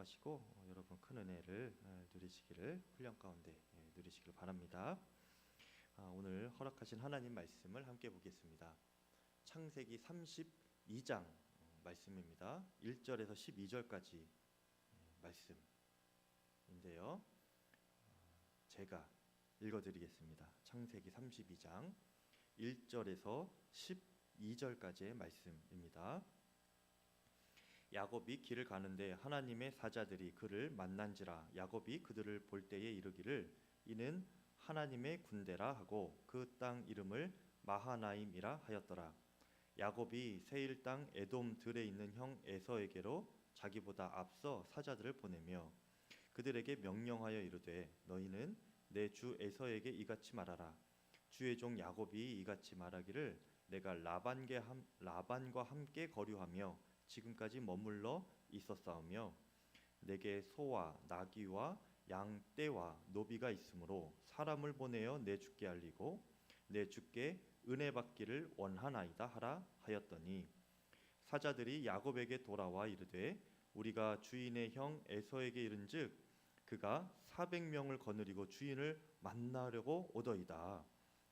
승복하시고 여러분 큰 은혜를 누리시기를 훈련 가운데 누리시길 바랍니다. 오늘 허락하신 하나님 말씀을 함께 보겠습니다. 창세기 32장 말씀입니다. 1절에서 12절까지 말씀인데요. 제가 읽어드리겠습니다. 창세기 32장 1절에서 12절까지의 말씀입니다. 야곱이 길을 가는데 하나님의 사자들이 그를 만난지라. 야곱이 그들을 볼 때에 이르기를 이는 하나님의 군대라 하고 그 땅 이름을 마하나임이라 하였더라. 야곱이 세일 땅 에돔 들에 있는 형 에서에게로 자기보다 앞서 사자들을 보내며 그들에게 명령하여 이르되 너희는 내 주 에서에게 이같이 말하라. 주의 종 야곱이 이같이 말하기를 내가 라반과 함께 거류하며 지금까지 머물러 있었사오며 내게 소와 나귀와 양 떼와 노비가 있으므로 사람을 보내어 내 주께 알리고 내 주께 은혜 받기를 원하나이다 하라 하였더니 사자들이 야곱에게 돌아와 이르되 우리가 주인의 형 에서에게 이른즉 그가 400명을 거느리고 주인을 만나려고 오더이다.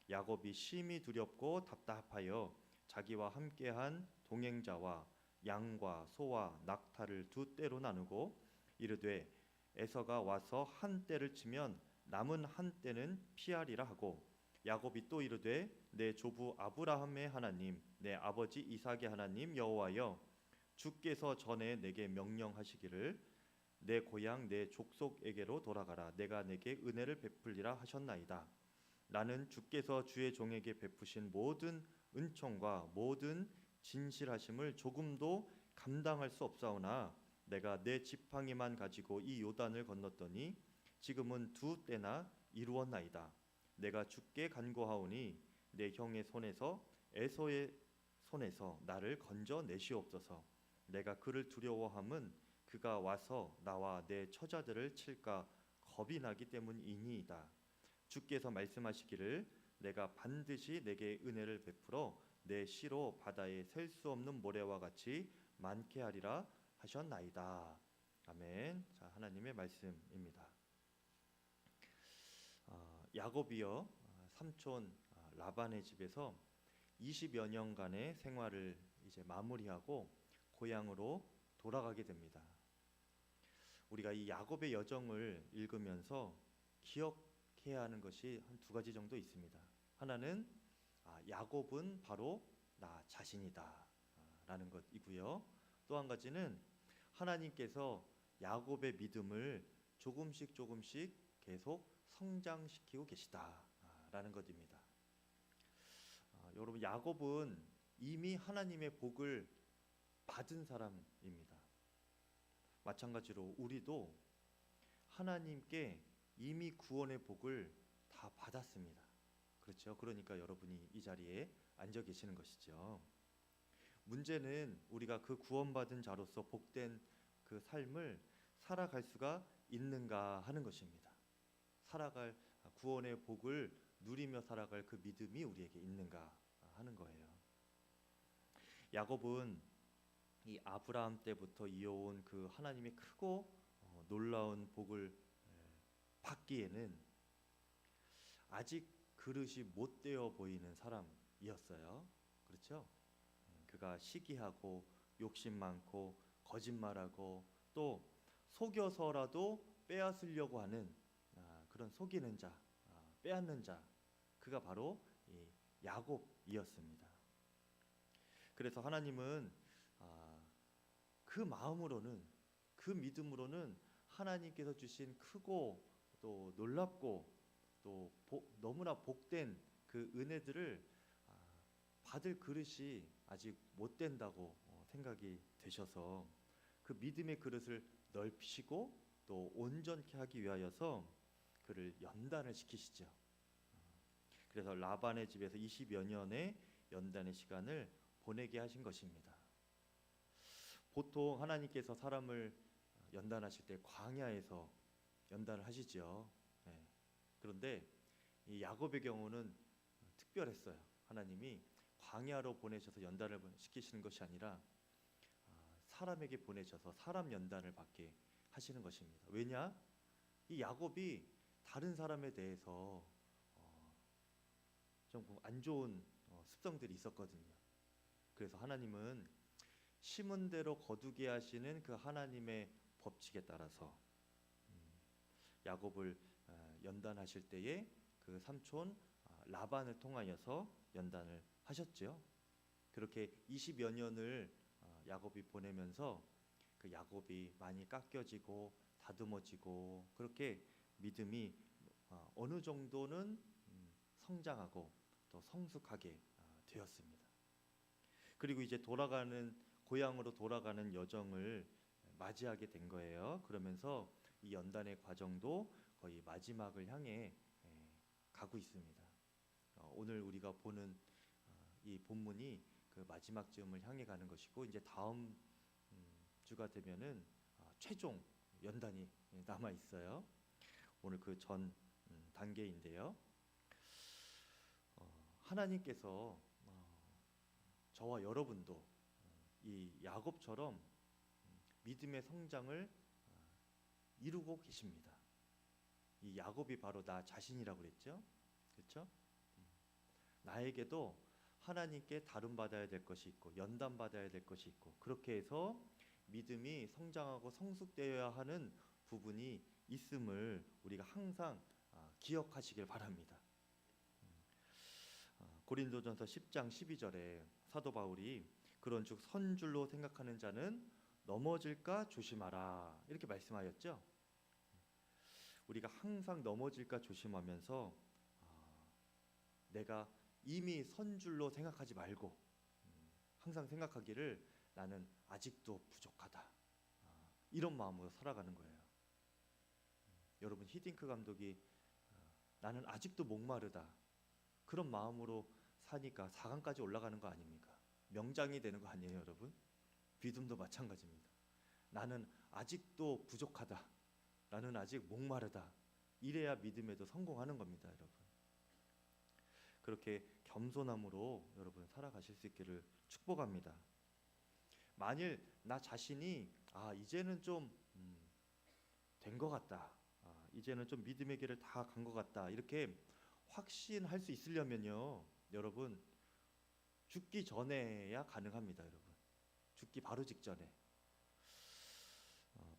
야곱이 심히 두렵고 답답하여 자기와 함께한 동행자와 양과 소와 낙타를 두 떼로 나누고 이르되 에서가 와서 한 떼를 치면 남은 한 떼는 피하리라 하고 야곱이 또 이르되 내 조부 아브라함의 하나님 내 아버지 이삭의 하나님 여호와여 주께서 전에 내게 명령하시기를 내 고향 내 족속에게로 돌아가라. 내가 내게 은혜를 베풀리라 하셨나이다. 나는 주께서 주의 종에게 베푸신 모든 은총과 모든 진실하심을 조금도 감당할 수 없사오나 내가 내 지팡이만 가지고 이 요단을 건넜더니 지금은 두 때나 이루었나이다. 내가 주께 간구하오니 내 형의 손에서 에서의 손에서 나를 건져내시옵소서. 내가 그를 두려워함은 그가 와서 나와 내 처자들을 칠까 겁이 나기 때문이니이다. 주께서 말씀하시기를 내가 반드시 내게 은혜를 베풀어 내 씨로 바다에 셀 수 없는 모래와 같이 많게 하리라 하셨나이다. 아멘. 자, 하나님의 말씀입니다. 야곱이요 삼촌 라반의 집에서 20여 년간의 생활을 이제 마무리하고 고향으로 돌아가게 됩니다. 우리가 이 야곱의 여정을 읽으면서 기억해야 하는 것이 한 두 가지 정도 있습니다. 하나는 야곱은 바로 나 자신이다 라는 것이고요. 또 한 가지는 하나님께서 야곱의 믿음을 조금씩 계속 성장시키고 계시다 라는 것입니다. 여러분 야곱은 이미 하나님의 복을 받은 사람입니다. 마찬가지로 우리도 하나님께 이미 구원의 복을 다 받았습니다. 그렇죠? 그러니까 여러분이 이 자리에 앉아 계시는 것이죠. 문제는 우리가 그 구원받은 자로서 복된 그 삶을 살아갈 수가 있는가 하는 것입니다. 살아갈 구원의 복을 누리며 살아갈 그 믿음이 우리에게 있는가 하는 거예요. 야곱은 이 아브라함 때부터 이어온 그 하나님의 크고 놀라운 복을 받기에는 아직 그릇이 못 되어 보이는 사람이었어요. 그렇죠? 그가 시기하고 욕심 많고 거짓말하고 또 속여서라도 빼앗으려고 하는 그런 속이는 자, 빼앗는 자, 그가 바로 이 야곱이었습니다. 그래서 하나님은 그 마음으로는 그 믿음으로는 하나님께서 주신 크고 또 놀랍고 또 너무나 복된 그 은혜들을 받을 그릇이 아직 못 된다고 생각이 되셔서 그 믿음의 그릇을 넓히시고 또 온전케 하기 위하여서 그를 연단을 시키시죠. 그래서 라반의 집에서 20여 년의 연단의 시간을 보내게 하신 것입니다. 보통 하나님께서 사람을 연단하실 때 광야에서 연단을 하시죠. 그런데 이 야곱의 경우는 특별했어요. 하나님이 광야로 보내셔서 연단을 시키시는 것이 아니라 사람에게 보내셔서 사람 연단을 받게 하시는 것입니다. 왜냐? 이 야곱이 다른 사람에 대해서 좀 안 좋은 습성들이 있었거든요. 그래서 하나님은 심은 대로 거두게 하시는 그 하나님의 법칙에 따라서 야곱을 연단하실 때에 그 삼촌 라반을 통하여서 연단을 하셨죠. 그렇게 20여 년을 야곱이 보내면서 그 야곱이 많이 깎여지고 다듬어지고 그렇게 믿음이 어느 정도는 성장하고 또 성숙하게 되었습니다. 그리고 이제 고향으로 돌아가는 여정을 맞이하게 된 거예요. 그러면서 이 연단의 과정도 거의 마지막을 향해 가고 있습니다. 오늘 우리가 보는 이 본문이 그 마지막 즈음을 향해 가는 것이고, 이제 다음 주가 되면은 최종 연단이 남아 있어요. 오늘 그 전 단계인데요. 하나님께서 저와 여러분도 이 야곱처럼 믿음의 성장을 이루고 계십니다. 이 야곱이 바로 나 자신이라고 그랬죠. 그렇죠? 나에게도 하나님께 다름받아야 될 것이 있고 연단받아야 될 것이 있고, 그렇게 해서 믿음이 성장하고 성숙되어야 하는 부분이 있음을 우리가 항상 기억하시길 바랍니다. 고린도전서 10장 12절에 사도 바울이 그런즉 선줄로 생각하는 자는 넘어질까 조심하라 이렇게 말씀하였죠. 우리가 항상 넘어질까 조심하면서 내가 이미 선줄로 생각하지 말고 항상 생각하기를 나는 아직도 부족하다, 이런 마음으로 살아가는 거예요. 여러분, 히딩크 감독이 나는 아직도 목마르다 그런 마음으로 사니까 4강까지 올라가는 거 아닙니까? 명장이 되는 거 아니에요, 여러분? 믿음도 마찬가지입니다. 나는 아직도 부족하다, 나는 아직 목마르다, 이래야 믿음에도 성공하는 겁니다, 여러분. 그렇게 겸손함으로 여러분 살아가실 수 있기를 축복합니다. 만일 나 자신이 이제는 좀 된 것 같다, 이제는 좀 믿음의 길을 다 간 것 같다, 이렇게 확신할 수 있으려면요, 여러분, 죽기 전에야 가능합니다. 여러분, 죽기 바로 직전에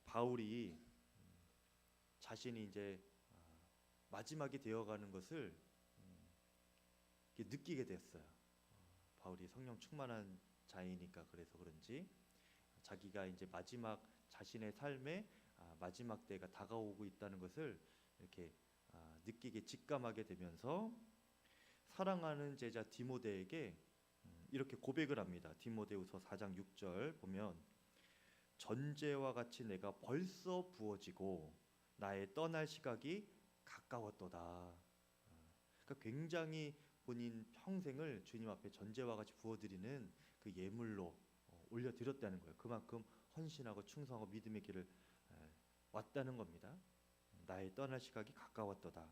바울이 자신이 이제 마지막이 되어가는 것을 느끼게 됐어요. 바울이 성령 충만한 자이니까 그래서 그런지 자기가 이제 마지막 자신의 삶의 마지막 때가 다가오고 있다는 것을 이렇게 느끼게 직감하게 되면서 사랑하는 제자 디모데에게 이렇게 고백을 합니다. 디모데후서 4장 6절 보면 전제와 같이 내가 벌써 부어지고 나의 떠날 시각이 가까웠도다. 그러니까 굉장히 본인 평생을 주님 앞에 전제와 같이 부어드리는 그 예물로 올려드렸다는 거예요. 그만큼 헌신하고 충성하고 믿음의 길을 왔다는 겁니다. 나의 떠날 시각이 가까웠도다.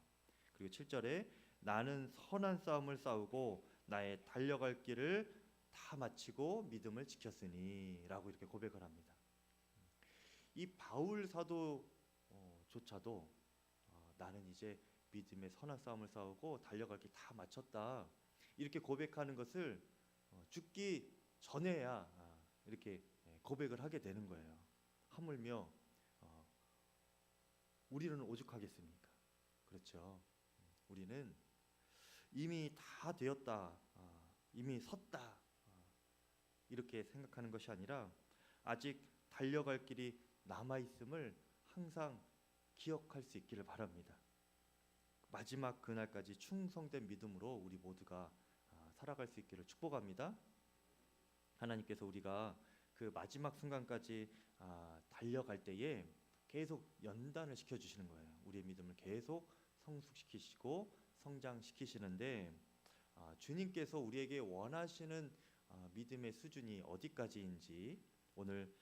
그리고 7절에 나는 선한 싸움을 싸우고 나의 달려갈 길을 다 마치고 믿음을 지켰으니 라고 이렇게 고백을 합니다. 이 바울 사도조차도 나는 이제 믿음의 선한 싸움을 싸우고 달려갈 길 다 마쳤다 이렇게 고백하는 것을 죽기 전에야 이렇게 고백을 하게 되는 거예요. 하물며 우리는 오죽하겠습니까? 그렇죠. 우리는 이미 다 되었다, 이미 섰다, 이렇게 생각하는 것이 아니라 아직 달려갈 길이 남아있음을 항상 기억할 수 있기를 바랍니다. 마지막 그날까지 충성된 믿음으로 우리 모두가 살아갈 수 있기를 축복합니다. 하나님께서 우리가 그 마지막 순간까지 달려갈 때에 계속 연단을 시켜주시는 거예요. 우리의 믿음을 계속 성숙시키시고 성장시키시는데 주님께서 우리에게 원하시는 믿음의 수준이 어디까지인지 오늘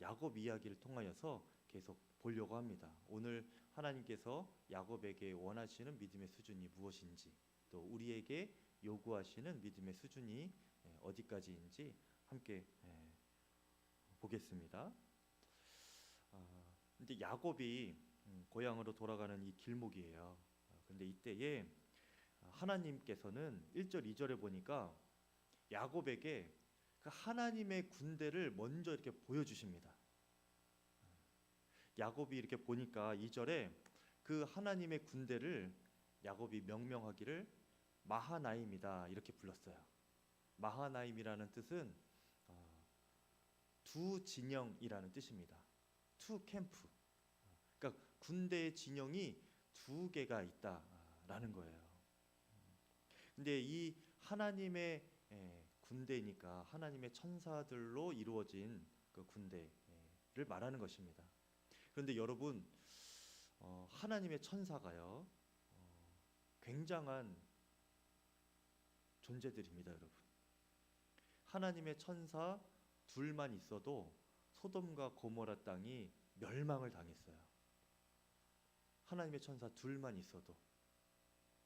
야곱 이야기를 통하여서 계속 보려고 합니다. 오늘 하나님께서 야곱에게 원하시는 믿음의 수준이 무엇인지, 또 우리에게 요구하시는 믿음의 수준이 어디까지인지 함께 보겠습니다. 이제 야곱이 고향으로 돌아가는 이 길목이에요. 근데 이때에 하나님께서는 1절, 2절에 보니까 야곱에게 그 하나님의 군대를 먼저 이렇게 보여주십니다. 야곱이 이렇게 보니까 2절에 그 하나님의 군대를 야곱이 명명하기를 마하나임이다 이렇게 불렀어요. 마하나임이라는 뜻은 두 진영이라는 뜻입니다. 투 캠프. 그러니까 군대의 진영이 두 개가 있다라는 거예요. 근데 이 하나님의 군대니까 하나님의 천사들로 이루어진 그 군대를 말하는 것입니다. 그런데 여러분, 하나님의 천사가요, 굉장한 존재들입니다, 여러분. 하나님의 천사 둘만 있어도 소돔과 고모라 땅이 멸망을 당했어요. 하나님의 천사 둘만 있어도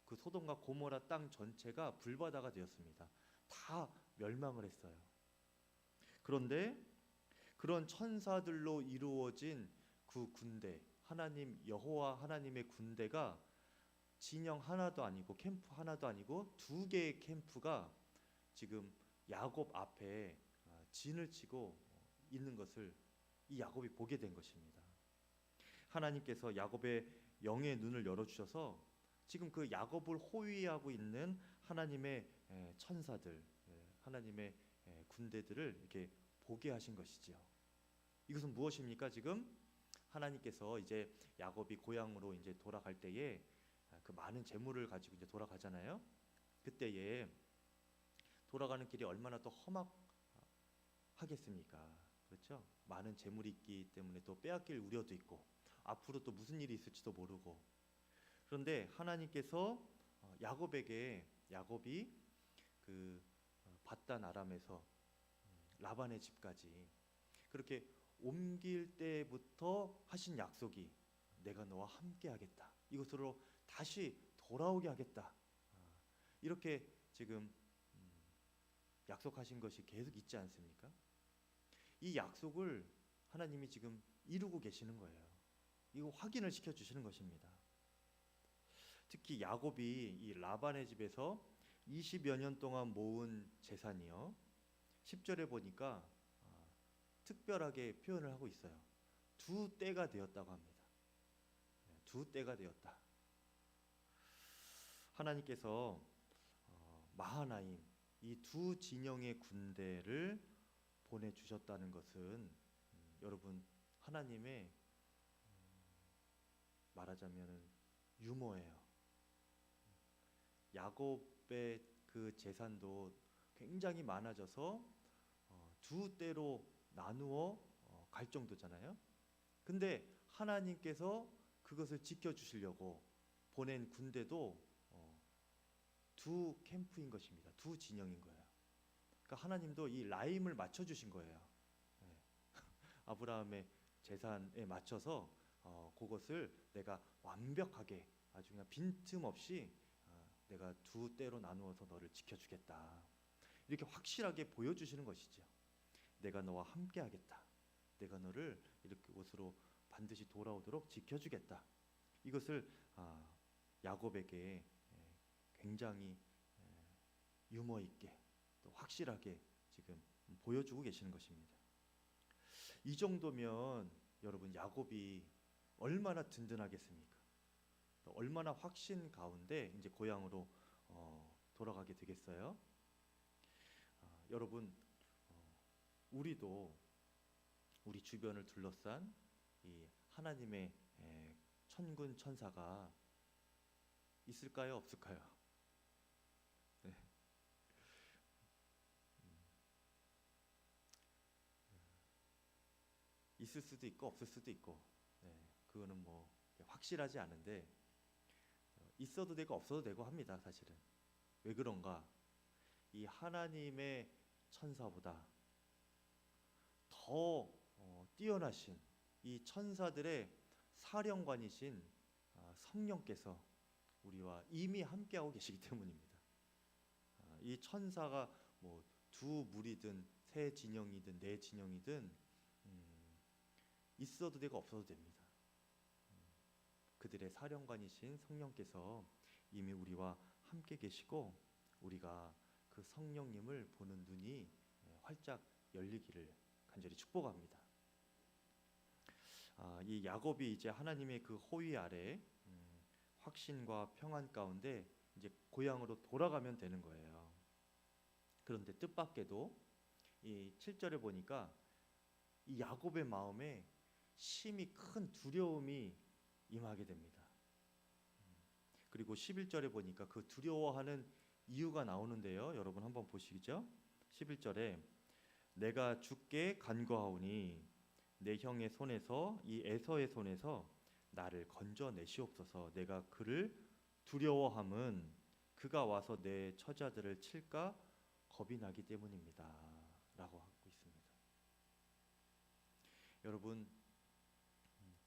그 소돔과 고모라 땅 전체가 불바다가 되었습니다. 다 멸망을 했어요. 그런데 그런 천사들로 이루어진 그 군대, 하나님 여호와 하나님의 군대가 진영 하나도 아니고 캠프 하나도 아니고 두 개의 캠프가 지금 야곱 앞에 진을 치고 있는 것을 이 야곱이 보게 된 것입니다. 하나님께서 야곱의 영의 눈을 열어주셔서 지금 그 야곱을 호위하고 있는 하나님의 천사들, 하나님의 군대들을 이렇게 보게 하신 것이지요. 이것은 무엇입니까? 지금 하나님께서 이제 야곱이 고향으로 이제 돌아갈 때에 그 많은 재물을 가지고 이제 돌아가잖아요. 그때에 돌아가는 길이 얼마나 또 험악하겠습니까? 그렇죠? 많은 재물이 있기 때문에 또 빼앗길 우려도 있고 앞으로 또 무슨 일이 있을지도 모르고. 그런데 하나님께서 야곱이 그 밧단 아람에서 라반의 집까지 그렇게 옮길 때부터 하신 약속이 내가 너와 함께 하겠다. 이곳으로 다시 돌아오게 하겠다. 이렇게 지금 약속하신 것이 계속 있지 않습니까? 이 약속을 하나님이 지금 이루고 계시는 거예요. 이거 확인을 시켜 주시는 것입니다. 특히 야곱이 이 라반의 집에서 20여 년 동안 모은 재산이요. 10절에 보니까 특별하게 표현을 하고 있어요. 두 떼가 되었다고 합니다. 두 떼가 되었다. 하나님께서 마하나임 이 두 진영의 군대를 보내주셨다는 것은 여러분 하나님의 말하자면 유머예요. 야곱의 그 재산도 굉장히 많아져서 두 떼로 나누어 갈 정도잖아요. 근데 하나님께서 그것을 지켜주시려고 보낸 군대도 두 캠프인 것입니다. 두 진영인 거예요. 그러니까 하나님도 이 라임을 맞춰주신 거예요. 아브라함의 재산에 맞춰서 그것을 내가 완벽하게 아주 그냥 빈틈없이 내가 두 떼로 나누어서 너를 지켜주겠다. 이렇게 확실하게 보여주시는 것이죠. 내가 너와 함께하겠다. 내가 너를 이렇게 곳으로 반드시 돌아오도록 지켜주겠다. 이것을 야곱에게 굉장히 유머 있게 또 확실하게 지금 보여주고 계시는 것입니다. 이 정도면 여러분 야곱이 얼마나 든든하겠습니까? 얼마나 확신 가운데 이제 고향으로 돌아가게 되겠어요? 여러분 우리도 우리 주변을 둘러싼 이 하나님의 천군 천사가 있을까요? 없을까요? 네. 있을 수도 있고 없을 수도 있고 그거는 뭐 확실하지 않은데 있어도 되고 없어도 되고 합니다. 사실은 왜 그런가? 이 하나님의 천사보다 더 뛰어나신 이 천사들의 사령관이신 성령께서 우리와 이미 함께하고 계시기 때문입니다. 이 천사가 뭐 두 무리든 세 진영이든 네 진영이든 있어도 되고 없어도 됩니다. 그들의 사령관이신 성령께서 이미 우리와 함께 계시고 우리가 그 성령님을 보는 눈이 활짝 열리기를 간절히 축복합니다. 이 야곱이 이제 하나님의 그 호위 아래 확신과 평안 가운데 이제 고향으로 돌아가면 되는 거예요. 그런데 뜻밖에도 이 7절에 보니까 이 야곱의 마음에 심히 큰 두려움이 임하게 됩니다. 그리고 11절에 보니까 그 두려워하는 이유가 나오는데요. 여러분 한번 보시죠. 11절에 내가 주께 간구하오니 내 형의 손에서 이 에서의 손에서 나를 건져내시옵소서. 내가 그를 두려워함은 그가 와서 내 처자들을 칠까 겁이 나기 때문입니다. 라고 하고 있습니다. 여러분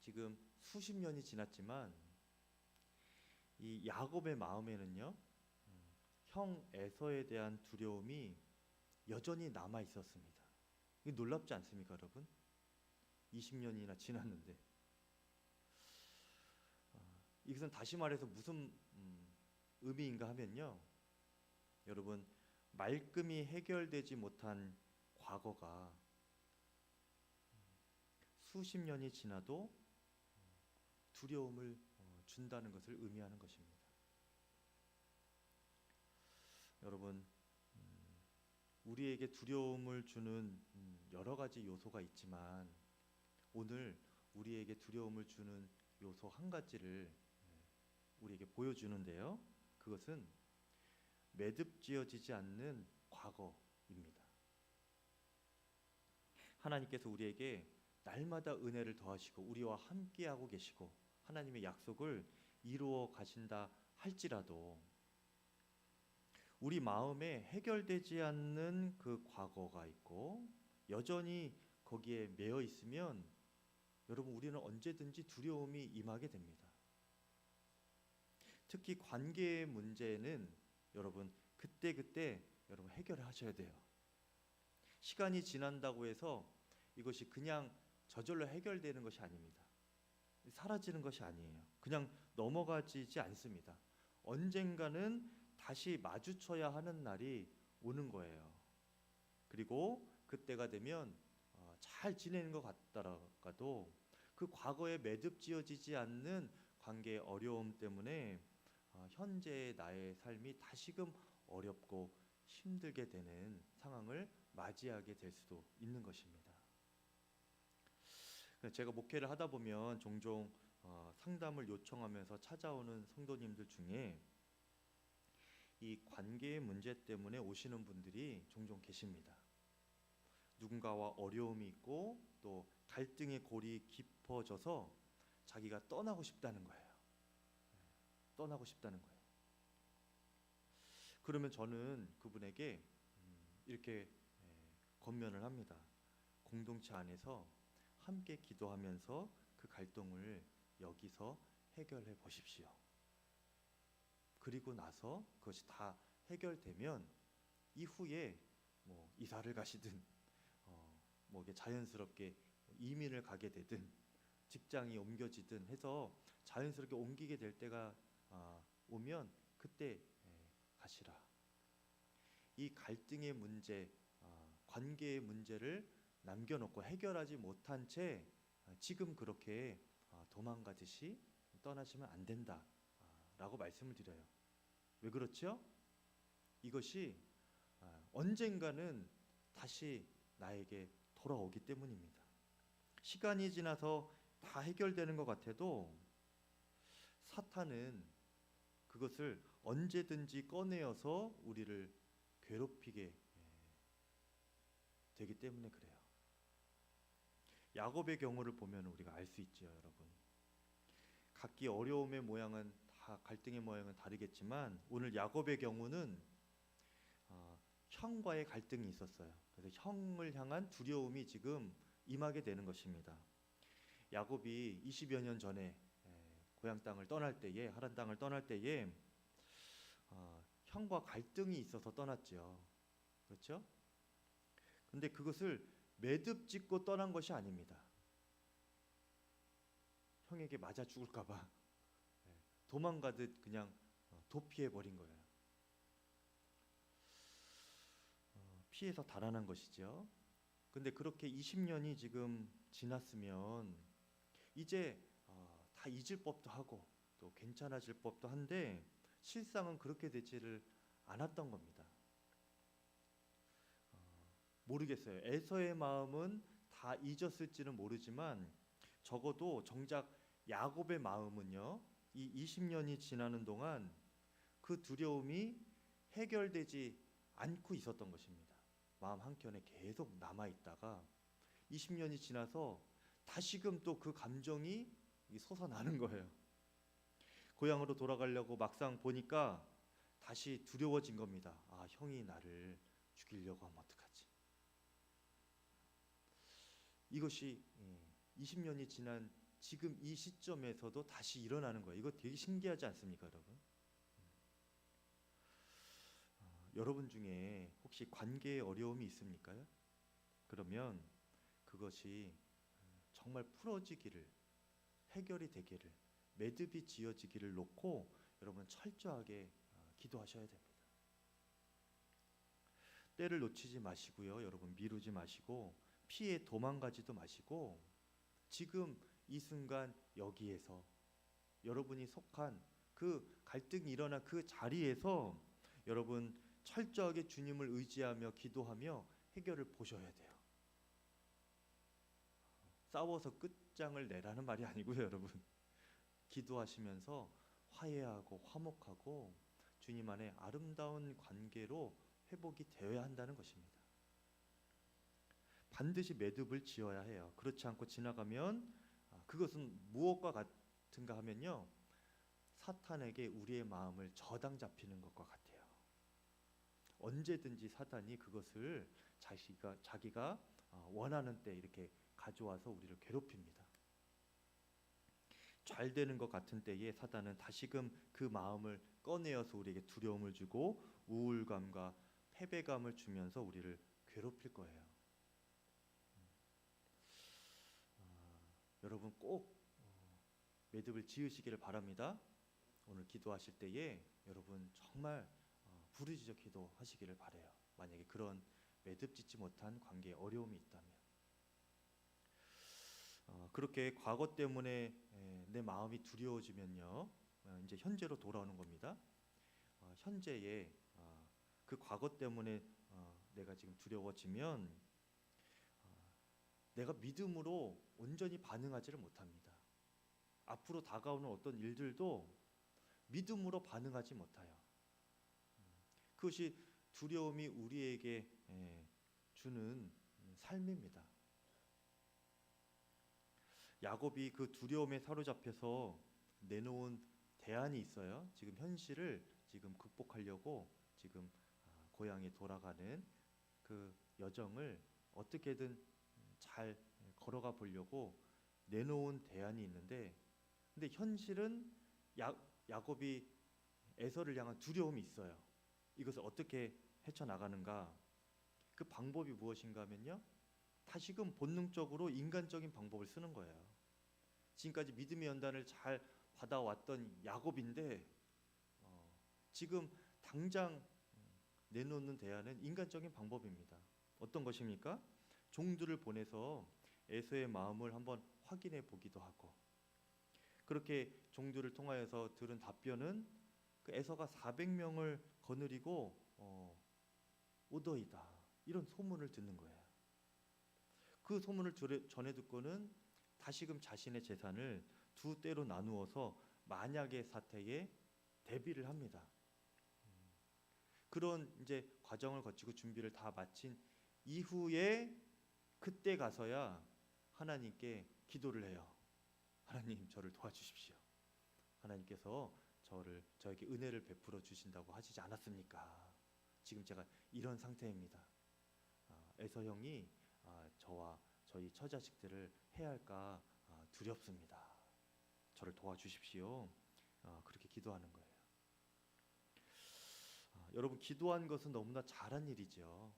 지금 수십 년이 지났지만 이 야곱의 마음에는요 형 에서에 대한 두려움이 여전히 남아 있었습니다. 이게 놀랍지 않습니까, 여러분? 20년이나 지났는데 이것은 다시 말해서 무슨 의미인가 하면요, 여러분 말끔히 해결되지 못한 과거가 수십 년이 지나도 두려움을 준다는 것을 의미하는 것입니다. 여러분 우리에게 두려움을 주는 여러 가지 요소가 있지만 오늘 우리에게 두려움을 주는 요소 한 가지를 우리에게 보여주는데요. 그것은 매듭지어지지 않는 과거입니다. 하나님께서 우리에게 날마다 은혜를 더하시고 우리와 함께하고 계시고 하나님의 약속을 이루어 가신다 할지라도 우리 마음에 해결되지 않는 그 과거가 있고 여전히 거기에 매여 있으면 여러분 우리는 언제든지 두려움이 임하게 됩니다. 특히 관계의 문제는 여러분 그때 여러분 해결을 하셔야 돼요. 시간이 지난다고 해서 이것이 그냥 저절로 해결되는 것이 아닙니다. 사라지는 것이 아니에요. 그냥 넘어가지지 않습니다. 언젠가는 다시 마주쳐야 하는 날이 오는 거예요. 그리고 그때가 되면 잘 지내는 것 같더라도 그 과거에 매듭지어지지 않는 관계의 어려움 때문에 현재의 나의 삶이 다시금 어렵고 힘들게 되는 상황을 맞이하게 될 수도 있는 것입니다. 제가 목회를 하다 보면 종종 상담을 요청하면서 찾아오는 성도님들 중에 이 관계의 문제 때문에 오시는 분들이 종종 계십니다. 누군가와 어려움이 있고 또 갈등의 골이 깊어져서 자기가 떠나고 싶다는 거예요. 떠나고 싶다는 거예요. 그러면 저는 그분에게 이렇게 권면을 합니다. 공동체 안에서 함께 기도하면서 그 갈등을 여기서 해결해 보십시오. 그리고 나서 그것이 다 해결되면 이후에 뭐 이사를 가시든 뭐 이게 자연스럽게 이민을 가게 되든 직장이 옮겨지든 해서 자연스럽게 옮기게 될 때가 오면 그때 가시라. 이 갈등의 문제, 관계의 문제를 남겨놓고 해결하지 못한 채 지금 그렇게 도망가듯이 떠나시면 안 된다라고 말씀을 드려요. 왜 그렇죠? 이것이 언젠가는 다시 나에게 돌아오기 때문입니다. 시간이 지나서 다 해결되는 것 같아도 사탄은 그것을 언제든지 꺼내어서 우리를 괴롭히게 되기 때문에 그래요. 야곱의 경우를 보면 우리가 알 수 있죠, 여러분. 각기 어려움의 모양은 다 갈등의 모양은 다르겠지만 오늘 야곱의 경우는 형과의 갈등이 있었어요. 그래서 형을 향한 두려움이 지금 임하게 되는 것입니다. 야곱이 20여 년 전에 고향 땅을 떠날 때에 하란 땅을 떠날 때에 형과 갈등이 있어서 떠났죠. 그렇죠? 근데 그것을 매듭 짓고 떠난 것이 아닙니다. 형에게 맞아 죽을까 봐 도망가듯 그냥 도피해 버린 거예요. 피해서 달아난 것이죠. 근데 그렇게 20년이 지금 지났으면 이제 다 잊을 법도 하고 또 괜찮아질 법도 한데 실상은 그렇게 되지를 않았던 겁니다. 모르겠어요. 에서의 마음은 다 잊었을지는 모르지만 적어도 정작 야곱의 마음은요. 이 20년이 지나는 동안 그 두려움이 해결되지 않고 있었던 것입니다. 마음 한켠에 계속 남아 있다가 20년이 지나서 다시금 또 그 감정이 솟아나는 거예요. 고향으로 돌아가려고 막상 보니까 다시 두려워진 겁니다. 아, 형이 나를 죽이려고 하면 어떡하지? 이것이 20년이 지난 지금 이 시점에서도 다시 일어나는 거예요. 이거 되게 신기하지 않습니까, 여러분? 여러분 중에 혹시 관계에 어려움이 있습니까? 그러면 그것이 정말 풀어지기를, 해결이 되기를, 매듭이 지어지기를 놓고 여러분 철저하게 기도하셔야 됩니다. 때를 놓치지 마시고요. 여러분 미루지 마시고 피해 도망가지도 마시고 지금 이 순간 여기에서 여러분이 속한 그 갈등이 일어난 그 자리에서 여러분 철저하게 주님을 의지하며 기도하며 해결을 보셔야 돼요. 싸워서 끝장을 내라는 말이 아니고요, 여러분. 기도하시면서 화해하고 화목하고 주님 안에 아름다운 관계로 회복이 되어야 한다는 것입니다. 반드시 매듭을 지어야 해요. 그렇지 않고 지나가면 그것은 무엇과 같은가 하면요. 사탄에게 우리의 마음을 저당 잡히는 것과 같아요. 언제든지 사탄이 그것을 자기가 원하는 때 이렇게 가져와서 우리를 괴롭힙니다. 잘 되는 것 같은 때에 사탄은 다시금 그 마음을 꺼내어서 우리에게 두려움을 주고 우울감과 패배감을 주면서 우리를 괴롭힐 거예요. 여러분 꼭 매듭을 지으시기를 바랍니다. 오늘 기도하실 때에 여러분 정말 부르짖어 기도하시기를 바라요. 만약에 그런 매듭 짓지 못한 관계에 어려움이 있다면 그렇게 과거 때문에 내 마음이 두려워지면요 이제 현재로 돌아오는 겁니다. 현재에 그 과거 때문에 내가 지금 두려워지면 내가 믿음으로 온전히 반응하지를 못합니다. 앞으로 다가오는 어떤 일들도 믿음으로 반응하지 못해요. 그것이 두려움이 우리에게 주는 삶입니다. 야곱이 그 두려움에 사로잡혀서 내놓은 대안이 있어요. 지금 현실을 지금 극복하려고 지금 고향에 돌아가는 그 여정을 어떻게든 잘 걸어가 보려고 내놓은 대안이 있는데, 근데 현실은 야곱이 에서를 향한 두려움이 있어요. 이것을 어떻게 헤쳐나가는가? 그 방법이 무엇인가 하면요, 다시금 본능적으로 인간적인 방법을 쓰는 거예요. 지금까지 믿음의 연단을 잘 받아왔던 야곱인데 지금 당장 내놓는 대안은 인간적인 방법입니다. 어떤 것입니까? 종들을 보내서 에서의 마음을 한번 확인해 보기도 하고, 그렇게 종들을 통하여서 들은 답변은 그 에서가 400명을 거느리고 오더이다, 이런 소문을 듣는 거예요. 그 소문을 전해 듣고는 다시금 자신의 재산을 두 때로 나누어서 만약의 사태에 대비를 합니다. 그런 이제 과정을 거치고 준비를 다 마친 이후에 그때 가서야 하나님께 기도를 해요. 하나님, 저를 도와주십시오. 하나님께서 저에게 은혜를 베풀어 주신다고 하시지 않았습니까? 지금 제가 이런 상태입니다. 에서 형이 저와 저희 처자식들을 해할까 두렵습니다. 저를 도와주십시오. 그렇게 기도하는 거예요. 여러분, 기도한 것은 너무나 잘한 일이죠.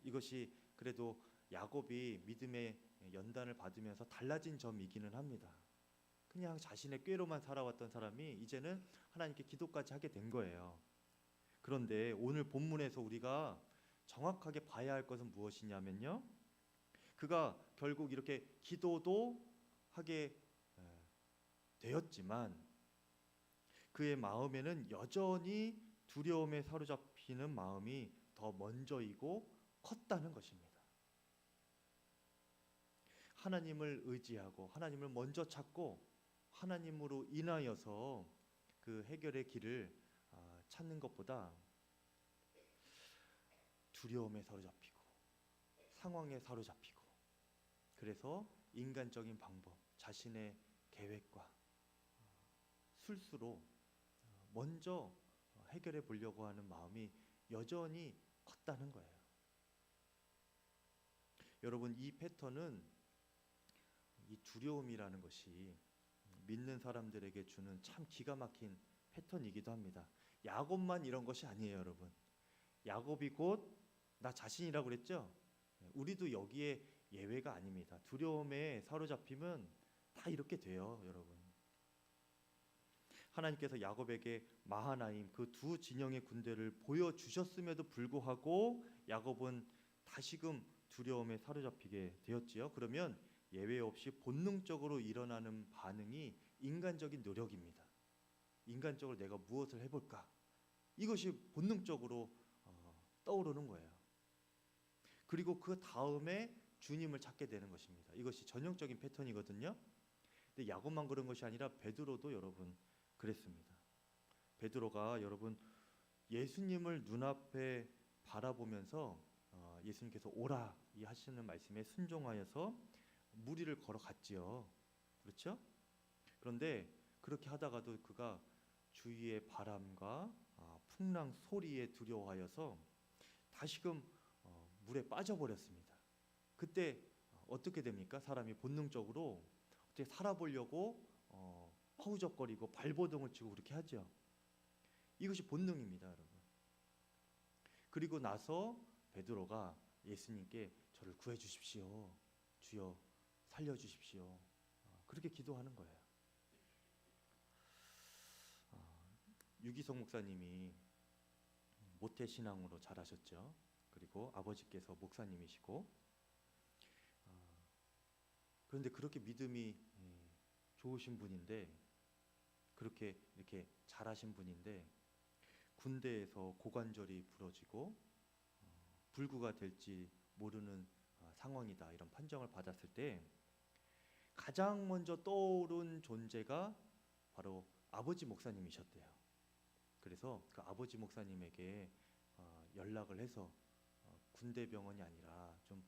이것이 그래도 야곱이 믿음의 연단을 받으면서 달라진 점이기는 합니다. 그냥 자신의 꾀로만 살아왔던 사람이 이제는 하나님께 기도까지 하게 된 거예요. 그런데 오늘 본문에서 우리가 정확하게 봐야 할 것은 무엇이냐면요, 그가 결국 이렇게 기도도 하게 되었지만 그의 마음에는 여전히 두려움에 사로잡히는 마음이 더 먼저이고 컸다는 것입니다. 하나님을 의지하고 하나님을 먼저 찾고 하나님으로 인하여서 그 해결의 길을 찾는 것보다 두려움에 사로잡히고 상황에 사로잡히고, 그래서 인간적인 방법, 자신의 계획과 술수로 먼저 해결해 보려고 하는 마음이 여전히 컸다는 거예요. 여러분, 이 패턴은, 이 두려움이라는 것이 믿는 사람들에게 주는 참 기가 막힌 패턴이기도 합니다. 야곱만 이런 것이 아니에요, 여러분. 야곱이 곧 나 자신이라고 그랬죠? 우리도 여기에 예외가 아닙니다. 두려움에 사로잡히면 다 이렇게 돼요, 여러분. 하나님께서 야곱에게 마하나임, 그 두 진영의 군대를 보여주셨음에도 불구하고 야곱은 다시금 두려움에 사로잡히게 되었지요. 그러면 예외 없이 본능적으로 일어나는 반응이 인간적인 노력입니다. 인간적으로 내가 무엇을 해볼까? 이것이 본능적으로 떠오르는 거예요. 그리고 그 다음에 주님을 찾게 되는 것입니다. 이것이 전형적인 패턴이거든요. 근데 야곱만 그런 것이 아니라 베드로도 여러분 그랬습니다. 베드로가 여러분 예수님을 눈앞에 바라보면서 예수님께서 오라 이 하시는 말씀에 순종하여서 무리를 걸어갔지요. 그렇죠? 그런데 그렇게 하다가도 그가 주위의 바람과 풍랑 소리에 두려워하여서 다시금 물에 빠져버렸습니다. 그때 어떻게 됩니까? 사람이 본능적으로 어떻게 살아보려고 허우적거리고 발버둥을 치고 그렇게 하죠. 이것이 본능입니다, 여러분. 그리고 나서 베드로가 예수님께 저를 구해 주십시오. 주여 살려 주십시오. 그렇게 기도하는 거예요. 유기성 목사님이 모태 신앙으로 자라셨죠. 그리고 아버지께서 목사님이시고, 그런데 그렇게 믿음이 좋으신 분인데, 그렇게 이렇게 잘하신 분인데 군대에서 고관절이 부러지고 불구가 될지 모르는 상황이다, 이런 판정을 받았을 때 가장 먼저 떠오른 존재가 바로 아버지 목사님이셨대요. 그래서 그 아버지 목사님에게 연락을 해서 군대 병원이 아니라 좀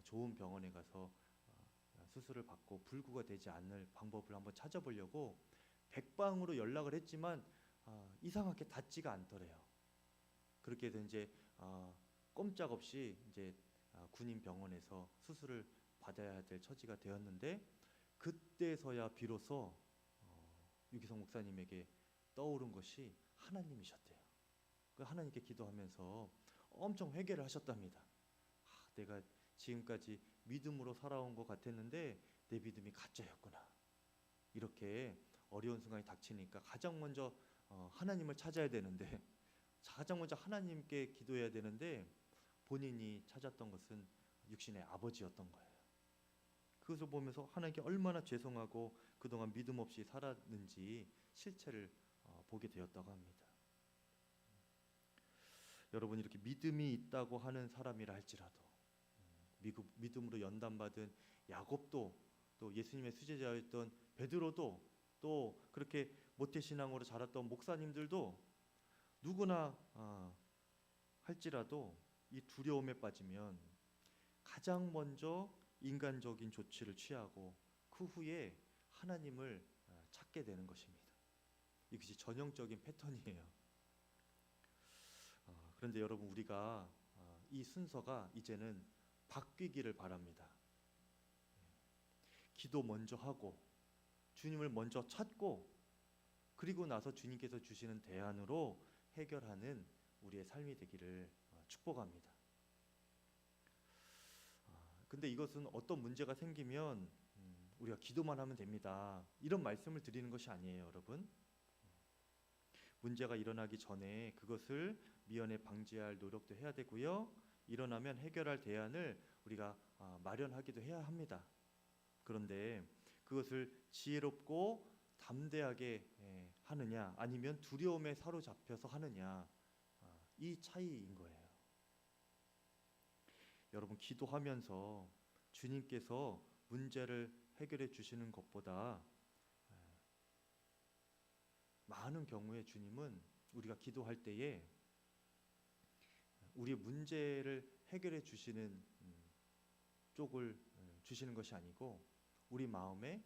좋은 병원에 가서 수술을 받고 불구가 되지 않을 방법을 한번 찾아보려고 백방으로 연락을 했지만 이상하게 닿지가 않더래요. 그렇게 해서 이제 꼼짝없이 이제 군인 병원에서 수술을 받아야 될 처지가 되었는데, 그때서야 비로소 유기성 목사님에게 떠오른 것이 하나님이셨대요. 그 하나님께 기도하면서 엄청 회개를 하셨답니다. 내가 지금까지 믿음으로 살아온 것 같았는데 내 믿음이 가짜였구나. 이렇게 어려운 순간이 닥치니까 가장 먼저 하나님을 찾아야 되는데, 가장 먼저 하나님께 기도해야 되는데 본인이 찾았던 것은 육신의 아버지였던 거예요. 그것을 보면서 하나님께 얼마나 죄송하고 그동안 믿음 없이 살았는지 실체를 보게 되었다고 합니다. 여러분, 이렇게 믿음이 있다고 하는 사람이라 할지라도, 믿음으로 연단받은 야곱도, 또 예수님의 수제자였던 베드로도, 또 그렇게 모태신앙으로 자랐던 목사님들도 누구나 할지라도 이 두려움에 빠지면 가장 먼저 인간적인 조치를 취하고 그 후에 하나님을 찾게 되는 것입니다. 이것이 전형적인 패턴이에요. 그런데 여러분, 우리가 이 순서가 이제는 바뀌기를 바랍니다. 기도 먼저 하고 주님을 먼저 찾고, 그리고 나서 주님께서 주시는 대안으로 해결하는 우리의 삶이 되기를 축복합니다. 근데 이것은 어떤 문제가 생기면 우리가 기도만 하면 됩니다. 이런 말씀을 드리는 것이 아니에요, 여러분. 문제가 일어나기 전에 그것을 미연에 방지할 노력도 해야 되고요. 일어나면 해결할 대안을 우리가 마련하기도 해야 합니다. 그런데 그것을 지혜롭고 담대하게 하느냐, 아니면 두려움에 사로잡혀서 하느냐, 이 차이인 거예요. 여러분, 기도하면서 주님께서 문제를 해결해 주시는 것보다 많은 경우에 주님은 우리가 기도할 때에 우리의 문제를 해결해 주시는 쪽을 주시는 것이 아니고 우리 마음에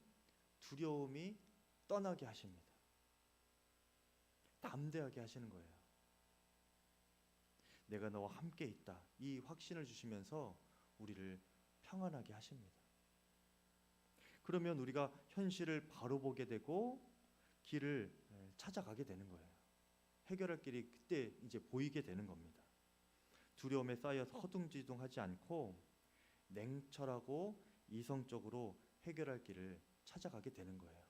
두려움이 떠나게 하십니다. 담대하게 하시는 거예요. 내가 너와 함께 있다, 이 확신을 주시면서 우리를 평안하게 하십니다. 그러면 우리가 현실을 바로 보게 되고 길을 찾아가게 되는 거예요. 해결할 길이 그때 이제 보이게 되는 겁니다. 두려움에 쌓여서 허둥지둥하지 않고 냉철하고 이성적으로 해결할 길을 찾아가게 되는 거예요.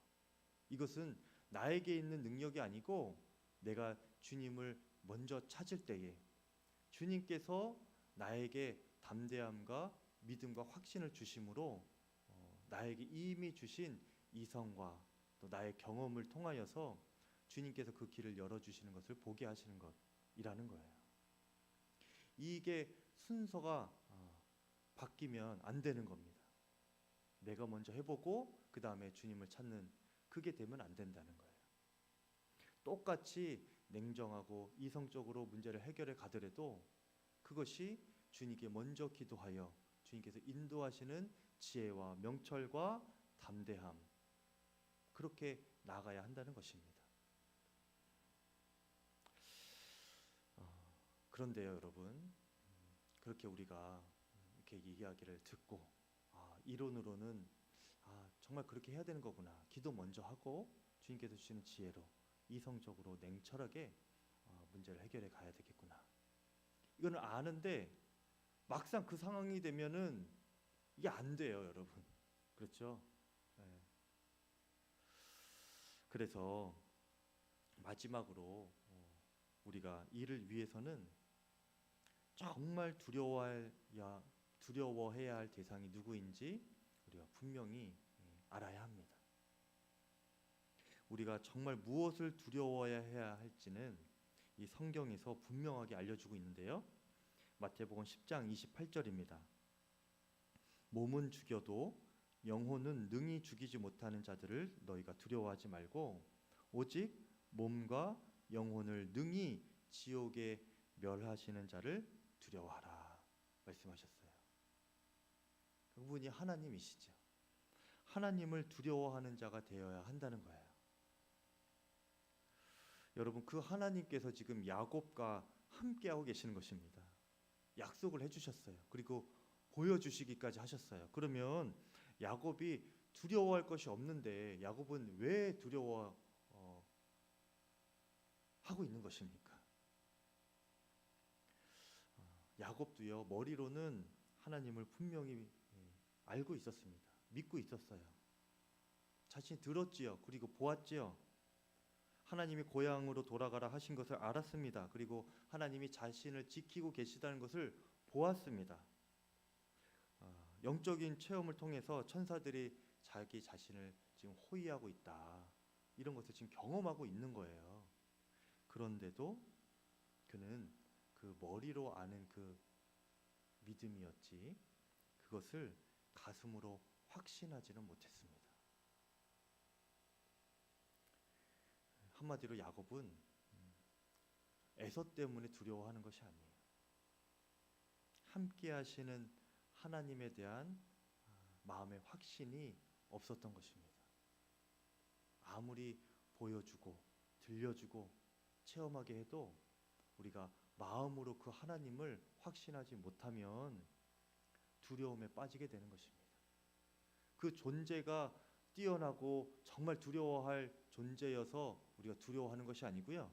이것은 나에게 있는 능력이 아니고 내가 주님을 먼저 찾을 때에 주님께서 나에게 담대함과 믿음과 확신을 주심으로 나에게 이미 주신 이성과 또 나의 경험을 통하여서 주님께서 그 길을 열어주시는 것을 보게 하시는 것이라는 거예요. 이게 순서가 바뀌면 안 되는 겁니다. 내가 먼저 해보고 그 다음에 주님을 찾는, 그게 되면 안 된다는 거예요. 똑같이 냉정하고 이성적으로 문제를 해결해 가더라도 그것이 주님께 먼저 기도하여 주님께서 인도하시는 지혜와 명철과 담대함, 그렇게 나아가야 한다는 것입니다. 그런데요, 여러분, 그렇게 우리가 이렇게 이야기를 듣고 이론으로는 정말 그렇게 해야 되는 거구나, 기도 먼저 하고 주님께서 주시는 지혜로 이성적으로 냉철하게 문제를 해결해 가야 되겠구나, 이거는 아는데 막상 그 상황이 되면은 이게 안 돼요, 여러분. 그렇죠? 네. 그래서 마지막으로 우리가 이를 위해서는 정말 두려워해야 할 대상이 누구인지 우리가 분명히 알아야 합니다. 우리가 정말 무엇을 두려워해야 할지는 이 성경에서 분명하게 알려주고 있는데요. 마태복음 10장 28절입니다. 몸은 죽여도 영혼은 능히 죽이지 못하는 자들을 너희가 두려워하지 말고 오직 몸과 영혼을 능히 지옥에 멸하시는 자를 두려워하라 말씀하셨어요. 그분이 하나님이시죠. 하나님을 두려워하는 자가 되어야 한다는 거예요. 여러분, 그 하나님께서 지금 야곱과 함께하고 계시는 것입니다. 약속을 해주셨어요. 그리고 보여주시기까지 하셨어요. 그러면 야곱이 두려워할 것이 없는데 야곱은 왜 두려워하고 있는 것입니까? 야곱도요, 머리로는 하나님을 분명히 알고 있었습니다. 믿고 있었어요. 자신이 들었지요. 그리고 보았지요. 하나님이 고향으로 돌아가라 하신 것을 알았습니다. 그리고 하나님이 자신을 지키고 계시다는 것을 보았습니다. 영적인 체험을 통해서 천사들이 자기 자신을 지금 호위하고 있다, 이런 것을 지금 경험하고 있는 거예요. 그런데도 그는 그 머리로 아는 그 믿음이었지 그것을 가슴으로 확신하지는 못했습니다. 한마디로 야곱은 에서 때문에 두려워하는 것이 아니에요. 함께 하시는 하나님에 대한 마음의 확신이 없었던 것입니다. 아무리 보여주고 들려주고 체험하게 해도 우리가 마음으로 그 하나님을 확신하지 못하면 두려움에 빠지게 되는 것입니다. 그 존재가 뛰어나고 정말 두려워할 존재여서 우리가 두려워하는 것이 아니고요,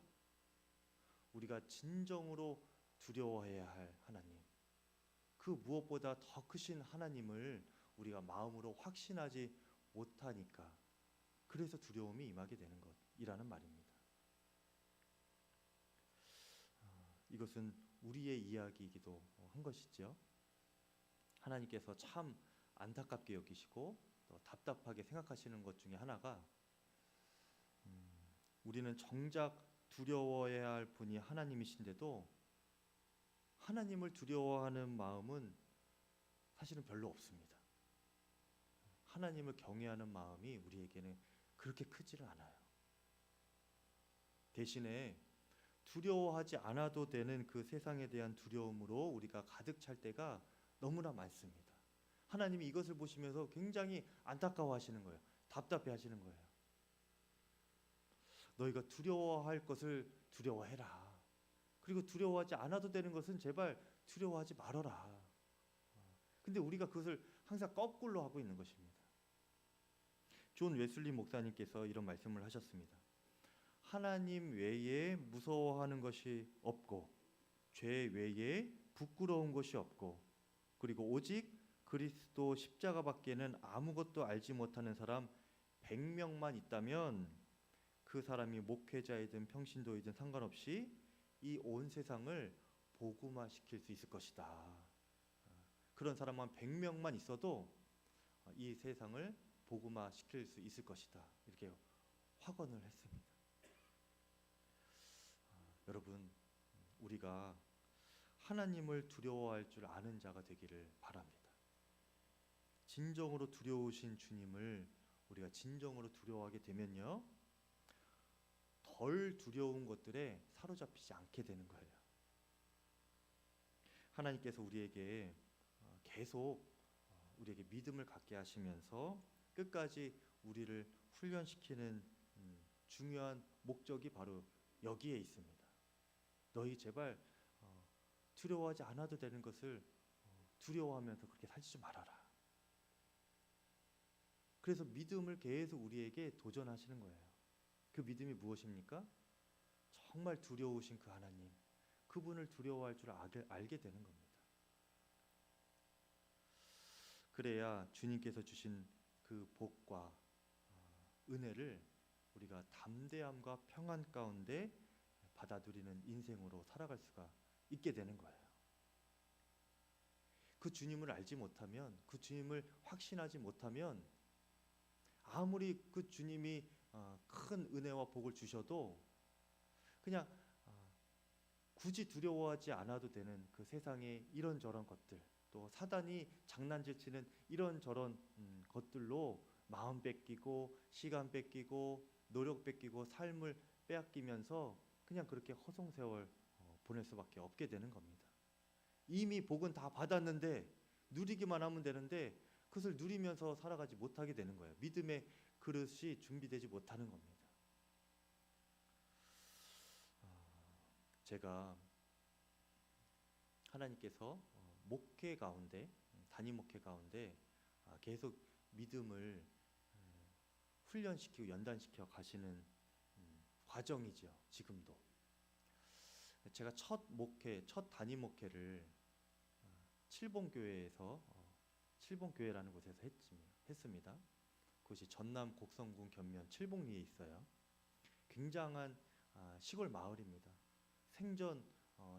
우리가 진정으로 두려워해야 할 하나님, 그 무엇보다 더 크신 하나님을 우리가 마음으로 확신하지 못하니까 그래서 두려움이 임하게 되는 것이라는 말입니다. 이것은 우리의 이야기이기도 한 것이죠. 하나님께서 참 안타깝게 여기시고 또 답답하게 생각하시는 것 중에 하나가 우리는 정작 두려워해야 할 분이 하나님이신데도 하나님을 두려워하는 마음은 사실은 별로 없습니다. 하나님을 경외하는 마음이 우리에게는 그렇게 크지를 않아요. 대신에 두려워하지 않아도 되는 그 세상에 대한 두려움으로 우리가 가득 찰 때가 너무나 많습니다. 하나님이 이것을 보시면서 굉장히 안타까워하시는 거예요. 답답해하시는 거예요. 너희가 두려워할 것을 두려워해라. 그리고 두려워하지 않아도 되는 것은 제발 두려워하지 말아라. 근데 우리가 그것을 항상 거꾸로 하고 있는 것입니다. 존 웨슬리 목사님께서 이런 말씀을 하셨습니다. 하나님 외에 무서워하는 것이 없고 죄 외에 부끄러운 것이 없고 그리고 오직 그리스도 십자가밖에는 아무것도 알지 못하는 사람 100명만 있다면 그 사람이 목회자이든 평신도이든 상관없이 이 온 세상을 복음화시킬 수 있을 것이다. 그런 사람만 100명만 있어도 이 세상을 복음화시킬 수 있을 것이다. 이렇게 확언을 했습니다. 여러분, 우리가 하나님을 두려워할 줄 아는 자가 되기를 바랍니다. 진정으로 두려우신 주님을 우리가 진정으로 두려워하게 되면요, 덜 두려운 것들에 사로잡히지 않게 되는 거예요. 하나님께서 우리에게 계속 우리에게 믿음을 갖게 하시면서 끝까지 우리를 훈련시키는 중요한 목적이 바로 여기에 있습니다. 너희 제발 두려워하지 않아도 되는 것을 두려워하면서 그렇게 살지 말아라. 그래서 믿음을 계속 우리에게 도전하시는 거예요. 그 믿음이 무엇입니까? 정말 두려우신 그 하나님, 그분을 두려워할 줄 알게 되는 겁니다. 그래야 주님께서 주신 그 복과 은혜를 우리가 담대함과 평안 가운데 받아들이는 인생으로 살아갈 수가 있게 되는 거예요. 그 주님을 알지 못하면, 그 주님을 확신하지 못하면 아무리 그 주님이 큰 은혜와 복을 주셔도 그냥 굳이 두려워하지 않아도 되는 그 세상의 이런저런 것들, 또 사단이 장난질치는 이런저런 것들로 마음 뺏기고 시간 뺏기고 노력 뺏기고 삶을 빼앗기면서 그냥 그렇게 허송세월 보낼 수밖에 없게 되는 겁니다. 이미 복은 다 받았는데 누리기만 하면 되는데 그것을 누리면서 살아가지 못하게 되는 거예요. 믿음의 그릇이 준비되지 못하는 겁니다. 제가 하나님께서 목회 가운데, 단임 목회 가운데 계속 믿음을 훈련시키고 연단시켜 가시는 과정이죠. 지금도. 제가 첫 단임 목회를 칠봉교회에서 칠봉교회라는 곳에서 했습니다. 그것이 전남 곡성군 견면 칠봉리에 있어요. 굉장한 시골 마을입니다. 생전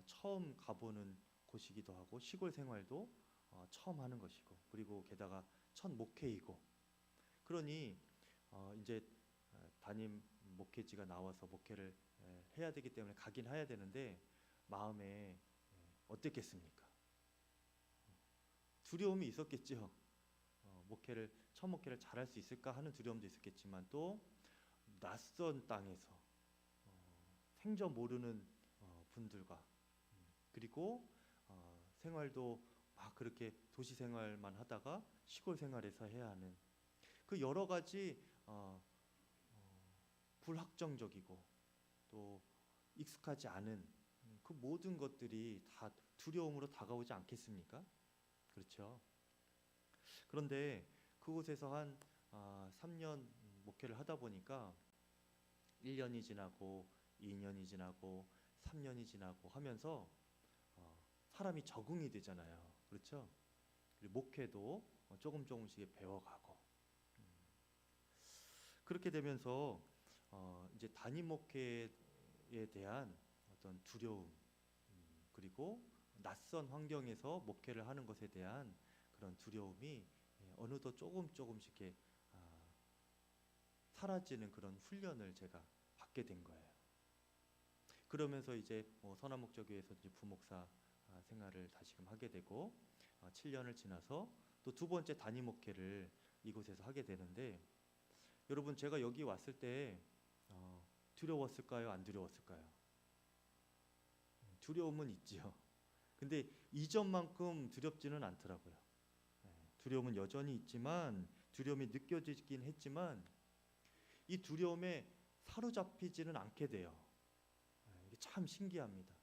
처음 가보는 곳이기도 하고 시골 생활도 처음 하는 것이고 그리고 게다가 첫 목회이고 그러니 이제 담임 목회지가 나와서 목회를 해야 되기 때문에 가긴 해야 되는데 마음에 어땠겠습니까? 두려움이 있었겠죠. 첫 목회를 잘할 수 있을까 하는 두려움도 있었겠지만 또 낯선 땅에서 생전 모르는 분들과 그리고 생활도 막 그렇게 도시 생활만 하다가 시골 생활에서 해야 하는 그 여러 가지 불확정적이고 또 익숙하지 않은 그 모든 것들이 다 두려움으로 다가오지 않겠습니까? 그렇죠. 그런데 그곳에서 한 3년 목회를 하다 보니까 1년이 지나고 2년이 지나고 3년이 지나고 하면서 사람이 적응이 되잖아요. 그렇죠? 그리고 목회도 조금씩 배워가고 그렇게 되면서 이제 단임 목회에 대한 어떤 두려움, 그리고 낯선 환경에서 목회를 하는 것에 대한 그런 두려움이 어느덧 조금씩 이렇게 사라지는 그런 훈련을 제가 받게 된 거예요. 그러면서 이제 선한목적교회에서 이제 부목사 생활을 다시금 하게 되고 7년을 지나서 또 두 번째 단임 목회를 이곳에서 하게 되는데, 여러분 제가 여기 왔을 때 두려웠을까요? 안 두려웠을까요? 두려움은 있지요. 근데 이전만큼 두렵지는 않더라고요. 두려움은 여전히 있지만, 두려움이 느껴지긴 했지만 이 두려움에 사로잡히지는 않게 돼요. 이게 참 신기합니다.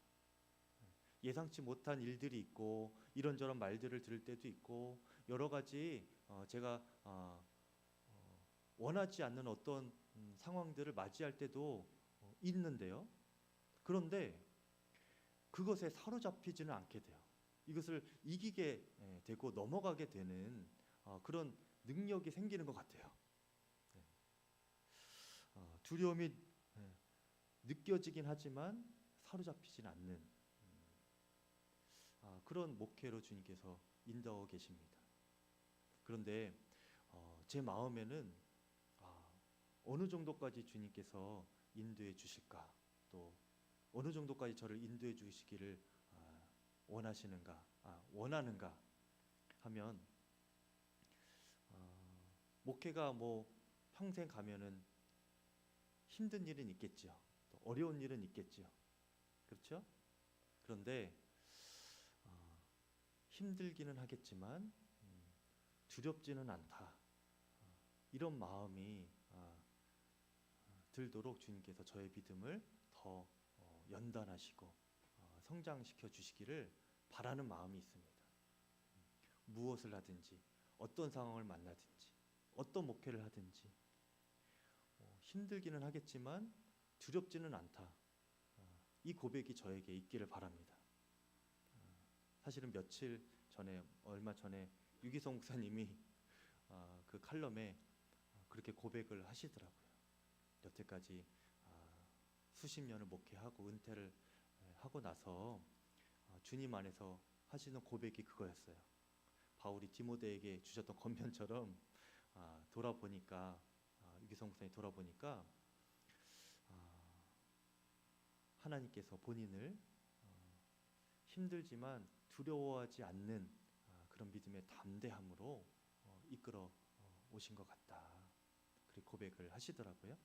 예상치 못한 일들이 있고 이런저런 말들을 들을 때도 있고 여러 가지 제가 원하지 않는 어떤 상황들을 맞이할 때도 있는데요. 그런데 그것에 사로잡히지는 않게 돼요. 이것을 이기게 되고 넘어가게 되는 그런 능력이 생기는 것 같아요. 두려움이 느껴지긴 하지만 사로잡히진 않는 그런 목회로 주님께서 인도하고 계십니다. 그런데 제 마음에는 어느 정도까지 주님께서 인도해 주실까, 또 어느 정도까지 저를 인도해 주시기를 원하는가 하면, 목회가 뭐 평생 가면은 힘든 일은 있겠죠. 또 어려운 일은 있겠죠. 그렇죠? 그런데 힘들기는 하겠지만 두렵지는 않다. 이런 마음이 들도록 주님께서 저의 믿음을 더 연단하시고 성장시켜 주시기를 바라는 마음이 있습니다. 무엇을 하든지, 어떤 상황을 만나든지, 어떤 목회를 하든지 힘들기는 하겠지만 두렵지는 않다. 이 고백이 저에게 있기를 바랍니다. 사실은 얼마 전에 유기성 목사님이 그 칼럼에 그렇게 고백을 하시더라고요. 여태까지 수십 년을 목회하고 은퇴를 하고 나서 주님 안에서 하시는 고백이 그거였어요. 바울이 디모데에게 주셨던 권면처럼 돌아보니까 유기성 목사님이 돌아보니까 하나님께서 본인을 힘들지만 두려워하지 않는 그런 믿음의 담대함으로 이끌어 오신 것 같다. 그렇게 고백을 하시더라고요.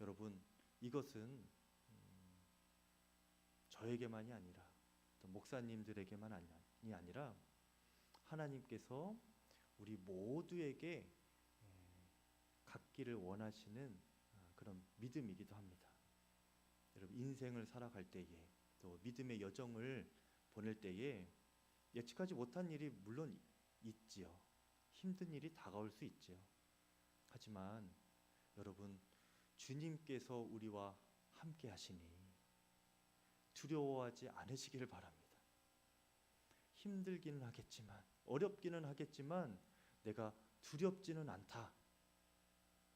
여러분, 이것은 저에게만이 아니라 또 목사님들에게만이 아니라 하나님께서 우리 모두에게 갖기를 원하시는 그런 믿음이기도 합니다. 여러분, 인생을 살아갈 때에, 또 믿음의 여정을 보낼 때에 예측하지 못한 일이 물론 있지요. 힘든 일이 다가올 수 있지요. 하지만 여러분, 주님께서 우리와 함께 하시니 두려워하지 않으시기를 바랍니다. 힘들기는 하겠지만, 어렵기는 하겠지만 내가 두렵지는 않다.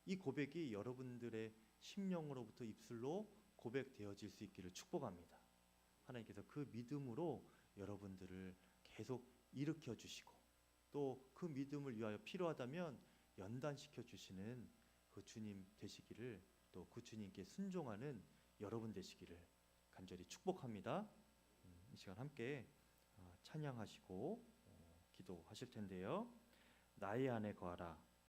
이 고백이 여러분들의 심령으로부터 입술로 고백되어질 수 있기를 축복합니다. 하나님께서 그 믿음으로 여러분들을 계속 일으켜 주시고, 또 그 믿음을 위하여 필요하다면 연단시켜 주시는 그 주님 되시기를, 또 그 주님께 순종하는 여러분 되시기를 간절히 축복합니다. 이 시간 함께 찬양하시고 기도하실 텐데요. 나의 안에 거하라,